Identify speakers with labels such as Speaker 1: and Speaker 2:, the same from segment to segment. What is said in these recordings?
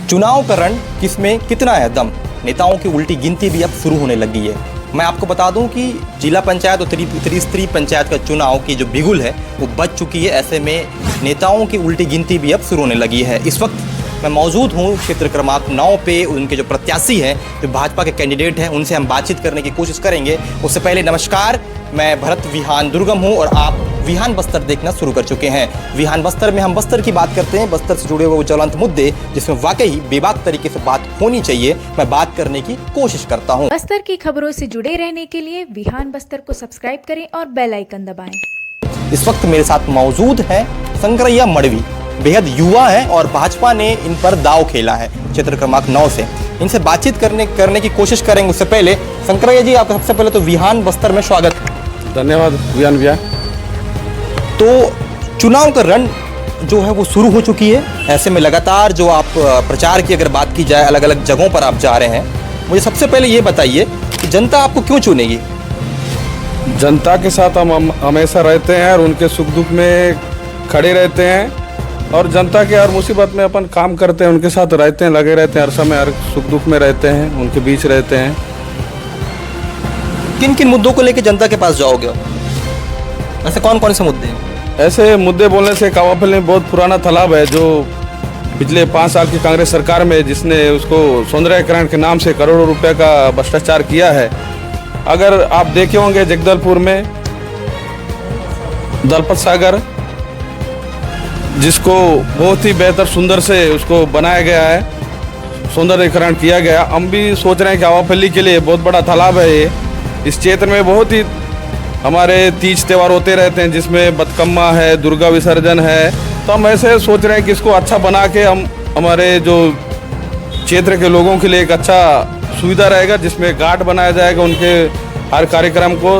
Speaker 1: चुनाव का रण किसमें कितना है दम, नेताओं की उल्टी गिनती भी अब शुरू होने लगी है। मैं आपको बता दूं कि जिला पंचायत और त्रिस्तरीय पंचायत का चुनाव की जो बिगुल है वो बच चुकी है। ऐसे में नेताओं की उल्टी गिनती भी अब शुरू होने लगी है। इस वक्त मैं मौजूद हूँ क्षेत्र क्रमांक 9 पे। उनके जो प्रत्याशी हैं, जो भाजपा के कैंडिडेट हैं, उनसे हम बातचीत करने की कोशिश करेंगे। उससे पहले नमस्कार, मैं भरत विहान दुर्गम हूँ और आप विहान बस्तर देखना शुरू कर चुके हैं। विहान बस्तर में हम बस्तर की बात करते हैं, बस्तर से जुड़े हुए वो ज्वलंत मुद्दे जिसमें वाकई बेबाक तरीके से बात होनी चाहिए, मैं बात करने की कोशिश करता हूँ।
Speaker 2: बस्तर की खबरों से जुड़े रहने के लिए विहान बस्तर को सब्सक्राइब करें और बेल आइकन दबाएं।
Speaker 1: इस वक्त मेरे साथ मौजूद है शंकरैया मड़वी, बेहद युवा है और भाजपा ने इन पर दाव खेला है क्षेत्र क्रमांक 9 से। इनसे बातचीत करने की कोशिश करेंगे। उससे पहले शंकरैया जी, आपका सबसे पहले तो विहान बस्तर में स्वागत।
Speaker 3: धन्यवाद विहान भैया।
Speaker 1: तो चुनाव का रण जो है वो शुरू हो चुकी है। ऐसे में लगातार जो आप प्रचार की अगर बात की जाए, अलग अलग जगहों पर आप जा रहे हैं, मुझे सबसे पहले ये बताइए कि जनता आपको क्यों चुनेगी?
Speaker 3: जनता के साथ हम हमेशा रहते हैं और उनके सुख दुख में खड़े रहते हैं और जनता के हर मुसीबत में अपन काम करते हैं, उनके साथ रहते हैं, लगे रहते हैं, हर समय हर सुख दुख में रहते हैं, उनके बीच रहते हैं।
Speaker 1: किन किन मुद्दों को लेकर जनता के पास जाओगे? ऐसे कौन कौन से मुद्दे हैं?
Speaker 3: ऐसे मुद्दे बोलने से कावाफिल में बहुत पुराना तालाब है जो पिछले 5 साल की कांग्रेस सरकार में, जिसने उसको सौंदर्यीकरण के नाम से करोड़ों रुपए का भ्रष्टाचार किया है। अगर आप देखे होंगे जगदलपुर में दलपत सागर, जिसको बहुत ही बेहतर सुंदर से उसको बनाया गया है, सौंदर्यीकरण किया गया। हम भी सोच रहे हैं कि हवाफैली के लिए बहुत बड़ा तालाब है ये। इस क्षेत्र में बहुत ही हमारे तीज त्यौहार होते रहते हैं, जिसमें बतकम्मा है, दुर्गा विसर्जन है। तो हम ऐसे सोच रहे हैं कि इसको अच्छा बना के हम हमारे जो क्षेत्र के लोगों के लिए एक अच्छा सुविधा रहेगा, जिसमें घाट बनाया जाएगा। उनके हर कार्यक्रम को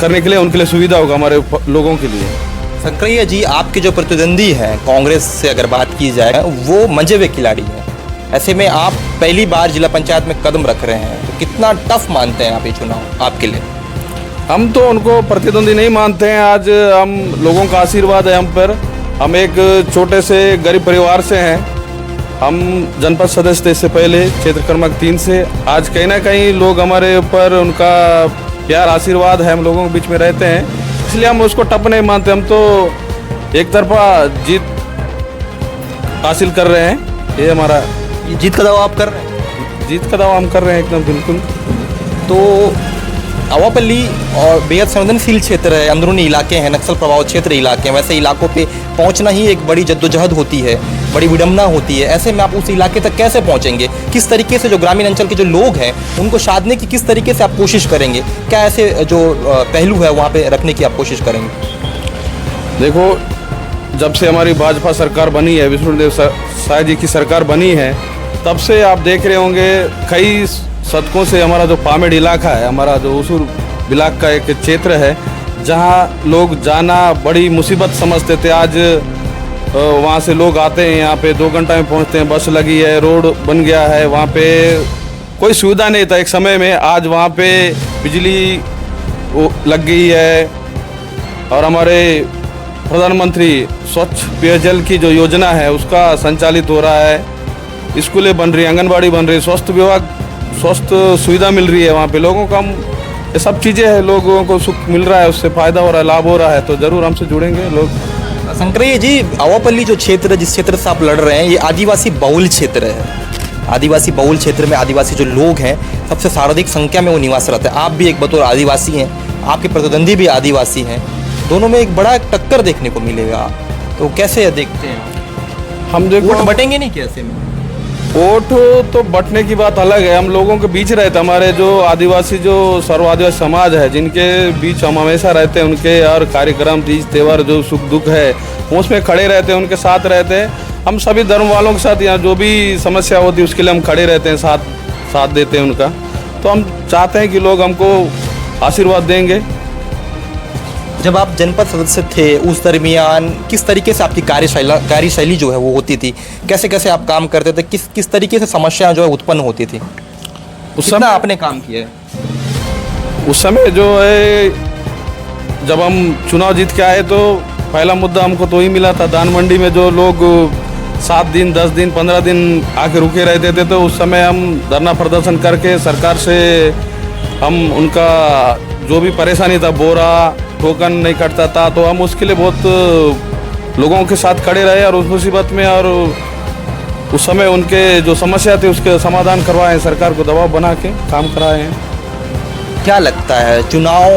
Speaker 3: करने के लिए उनके लिए सुविधा होगा हमारे लोगों के लिए।
Speaker 1: शंकरैया जी, आपके जो प्रतिद्वंदी हैं कांग्रेस से अगर बात की जाए, वो मंजे हुए खिलाड़ी हैं। ऐसे में आप पहली बार जिला पंचायत में कदम रख रहे हैं, तो कितना टफ मानते हैं आप ये चुनाव आपके लिए?
Speaker 3: हम तो उनको प्रतिद्वंदी नहीं मानते हैं। आज हम लोगों का आशीर्वाद है हम पर। हम एक छोटे से गरीब परिवार से हैं। हम जनपद सदस्य थे इससे पहले क्षेत्र क्रमांक 3 से। आज कहीं ना कहीं लोग हमारे ऊपर, उनका प्यार आशीर्वाद है, हम लोगों के बीच में रहते हैं, इसलिए हम उसको टप नहीं मानते। हम तो एक तरफा जीत हासिल कर रहे हैं। ये हमारा
Speaker 1: जीत का दावा आप कर रहे हैं?
Speaker 3: जीत का दावा हम कर रहे हैं एकदम बिल्कुल।
Speaker 1: तो अवापल्ली और बेहद संवेदनशील क्षेत्र है, अंदरूनी इलाके हैं, नक्सल प्रभावित क्षेत्र इलाके हैं। वैसे इलाकों पे पहुंचना ही एक बड़ी जद्दोजहद होती है, बड़ी विडम्बना होती है। ऐसे में आप उस इलाके तक कैसे पहुंचेंगे? किस तरीके से जो ग्रामीण अंचल के जो लोग हैं उनको साधने की किस तरीके से आप कोशिश करेंगे? क्या ऐसे जो पहलू है वहाँ पे रखने की आप कोशिश करेंगे?
Speaker 3: देखो, जब से हमारी भाजपा सरकार बनी है, विष्णुदेव साय जी की सरकार बनी है, तब से आप देख रहे होंगे कई शतकों से हमारा जो पामेड़ इलाका है, हमारा जो उसूर इलाका का एक क्षेत्र है, जहां लोग जाना बड़ी मुसीबत समझते थे। आज वहां से लोग आते हैं, यहाँ पे 2 घंटा में पहुंचते हैं। बस लगी है, रोड बन गया है, वहां पे कोई सुविधा नहीं था एक समय में। आज वहां पे बिजली लग गई है और हमारे प्रधानमंत्री स्वच्छ पेयजल की जो योजना है उसका संचालित हो रहा है। स्कूलें बन रही हैं, आंगनबाड़ी बन रही है, स्वास्थ्य विभाग, स्वास्थ्य सुविधा मिल रही है वहाँ पे लोगों को। हम ये सब चीज़ें हैं, लोगों को सुख मिल रहा है, उससे फ़ायदा हो रहा है, लाभ हो रहा है, तो ज़रूर हमसे जुड़ेंगे लोग।
Speaker 1: शंकरैया जी, अवापल्ली जो क्षेत्र, जिस क्षेत्र से आप लड़ रहे हैं, ये आदिवासी बहुल क्षेत्र है। आदिवासी बहुल क्षेत्र में आदिवासी जो लोग हैं, सबसे सर्वाधिक संख्या में वो निवास रहते हैं। आप भी एक बतौर आदिवासी हैं, आपके प्रतिद्वंदी भी आदिवासी हैं, दोनों में एक बड़ा टक्कर देखने को मिलेगा। तो कैसे देखते हैं?
Speaker 3: हम देखो,
Speaker 1: वोट बटेंगे नहीं कैसे में?
Speaker 3: वोट तो बंटने की बात अलग है। हम लोगों के बीच रहते, हमारे जो आदिवासी, जो सर्व आदिवासी समाज है, जिनके बीच हम हमेशा रहते हैं, उनके और कार्यक्रम, तीज त्यौहार, जो सुख दुख है उसमें खड़े रहते हैं, उनके साथ रहते हैं। हम सभी धर्म वालों के साथ, यहाँ जो भी समस्या होती है उसके लिए हम खड़े रहते हैं, साथ देते हैं उनका। तो हम चाहते हैं कि लोग हमको आशीर्वाद देंगे।
Speaker 1: जब आप जनपद सदस्य थे उस दरमियान किस तरीके से आपकी कार्यशैली जो है वो होती थी? कैसे कैसे आप काम करते थे? किस तरीके से समस्याएं जो है उत्पन्न होती थी? उस समय आपने काम किया है?
Speaker 3: उस समय जो है, जब हम चुनाव जीत के आए तो पहला मुद्दा हमको तो ही मिला था। दान मंडी में जो लोग 7 दिन 10 दिन 15 दिन आके रुके रहते थे, तो उस समय हम धरना प्रदर्शन करके सरकार से हम उनका जो भी परेशानी था, बोरा टोकन नहीं कटता था, तो हम उसके लिए बहुत लोगों के साथ खड़े रहे और उस मुसीबत में, और उस समय उनके जो समस्या थी उसके समाधान करवाए, सरकार को दबाव बना के काम कराए हैं।
Speaker 1: क्या लगता है, चुनाव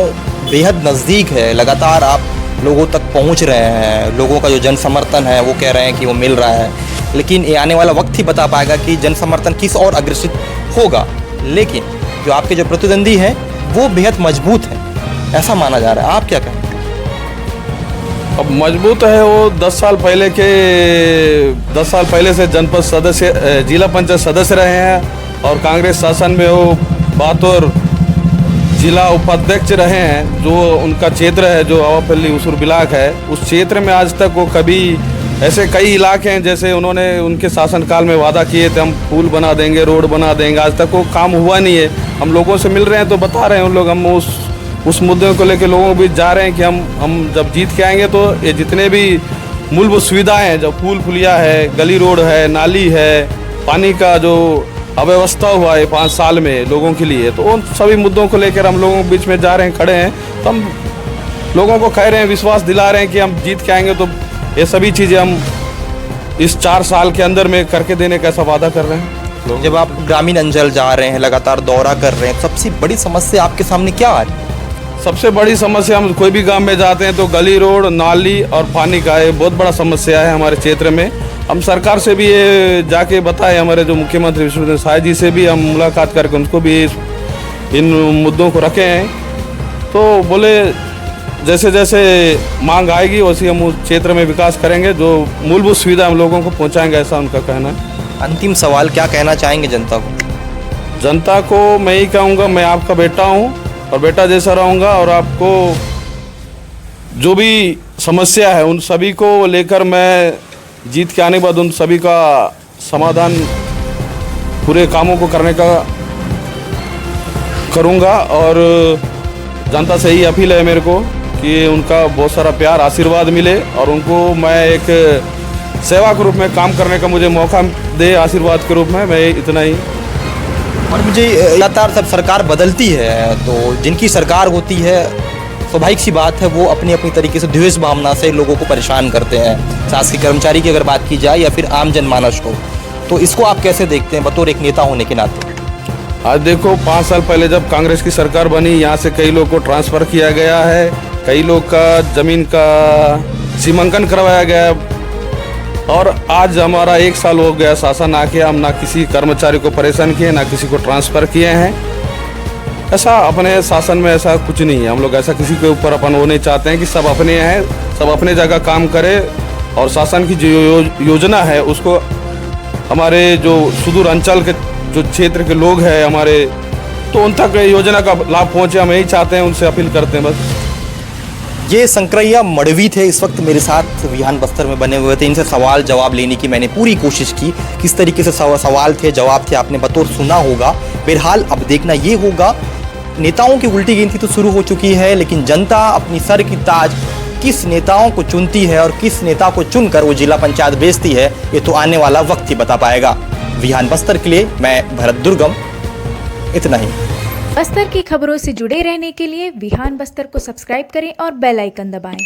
Speaker 1: बेहद नज़दीक है, लगातार आप लोगों तक पहुंच रहे हैं, लोगों का जो जन समर्थन है वो कह रहे हैं कि वो मिल रहा है, लेकिन ये आने वाला वक्त ही बता पाएगा कि जन समर्थन किस ओर अग्रसित होगा। लेकिन जो आपके जो प्रतिद्वंदी हैं वो बेहद मजबूत है, ऐसा माना जा रहा है, आप क्या कहें?
Speaker 3: अब मजबूत है वो 10 साल पहले से जनपद सदस्य, जिला पंचायत सदस्य रहे हैं, और कांग्रेस शासन में वो बतौर जिला उपाध्यक्ष रहे हैं। जो उनका क्षेत्र है, जो आवापल्ली उसूर ब्लॉक है, उस क्षेत्र में आज तक वो कभी, ऐसे कई इलाके हैं जैसे उन्होंने उनके शासनकाल में वादा किए थे, हम पुल बना देंगे, रोड बना देंगे, आज तक वो काम हुआ नहीं है। हम लोगों से मिल रहे हैं तो बता रहे हैं उन लोग, हम उस मुद्दे को लेकर लोगों के बीच जा रहे हैं कि हम जब जीत के आएंगे तो ये जितने भी मूलभूत सुविधाएं हैं, जब पुल पुलिया है, गली रोड है, नाली है, पानी का जो अव्यवस्था हुआ है 5 साल में लोगों के लिए, तो उन सभी मुद्दों को लेकर हम लोगों के बीच में जा रहे हैं, खड़े हैं। तो हम लोगों को कह रहे हैं, विश्वास दिला रहे हैं कि हम जीत के आएंगे तो ये सभी चीज़ें हम इस 4 साल के अंदर में करके देने का ऐसा वादा कर रहे हैं।
Speaker 1: जब आप ग्रामीण अंचल जा रहे हैं, लगातार दौरा कर रहे हैं, सबसे बड़ी समस्या आपके सामने क्या आ रही है?
Speaker 3: सबसे बड़ी समस्या, हम कोई भी गांव में जाते हैं तो गली रोड, नाली और पानी का ये बहुत बड़ा समस्या है हमारे क्षेत्र में। हम सरकार से भी ये जाके बताए, हमारे जो मुख्यमंत्री विष्णुदेव साय जी से भी हम मुलाकात करके उनको भी इन मुद्दों को रखे हैं, तो बोले जैसे जैसे मांग आएगी वैसे हम उस क्षेत्र में विकास करेंगे, जो मूलभूत सुविधा हम लोगों को पहुँचाएंगे, ऐसा उनका कहना है।
Speaker 1: अंतिम सवाल, क्या कहना चाहेंगे जनता को?
Speaker 3: जनता को मैं ही कहूँगा, मैं आपका बेटा हूँ और बेटा जैसा रहूँगा, और आपको जो भी समस्या है उन सभी को लेकर मैं जीत के आने के बाद उन सभी का समाधान पूरे कामों को करने का करूँगा। और जनता से ही अपील है मेरे को कि उनका बहुत सारा प्यार आशीर्वाद मिले, और उनको मैं एक सेवा के रूप में काम करने का मुझे मौका दे, आशीर्वाद के रूप में, मैं इतना ही।
Speaker 1: और मुझे लगातार सब सरकार बदलती है, तो जिनकी सरकार होती है स्वाभाविक सी बात है वो अपनी अपनी तरीके से द्वेष भावना से लोगों को परेशान करते हैं। शासकीय कर्मचारी की अगर बात की जाए या फिर आम जनमानस को, तो इसको आप कैसे देखते हैं बतौर एक नेता होने के नाते?
Speaker 3: आज देखो, 5 साल पहले जब कांग्रेस की सरकार बनी, यहाँ से कई लोग को ट्रांसफ़र किया गया है, कई लोग का ज़मीन का सीमांकन करवाया गया, और आज हमारा 1 साल हो गया शासन आके, हम ना किसी कर्मचारी को परेशान किए, ना किसी को ट्रांसफ़र किए हैं। ऐसा अपने शासन में ऐसा कुछ नहीं है, हम लोग ऐसा किसी के ऊपर अपन वो नहीं चाहते हैं कि सब अपने हैं, सब अपने जगह काम करें, और शासन की जो योजना है उसको हमारे जो सुदूर अंचल के जो क्षेत्र के लोग हैं हमारे, तो उन तक योजना का लाभ पहुँचे, हम यही चाहते हैं, उनसे अपील करते हैं बस।
Speaker 1: ये शंकरैया मड़वी थे, इस वक्त मेरे साथ विहान बस्तर में बने हुए थे। इनसे सवाल जवाब लेने की मैंने पूरी कोशिश की, किस तरीके से सवाल थे, जवाब थे, आपने बतौर सुना होगा। बहरहाल अब देखना ये होगा, नेताओं की उल्टी गिनती तो शुरू हो चुकी है, लेकिन जनता अपनी सर की ताज किस नेताओं को चुनती है और किस नेता को चुनकर वो जिला पंचायत भेजती है, ये तो आने वाला वक्त ही बता पाएगा। विहान बस्तर के लिए मैं भरत दुर्गम, इतना ही।
Speaker 2: बस्तर की खबरों से जुड़े रहने के लिए विहान बस्तर को सब्सक्राइब करें और बेल आइकन दबाएं।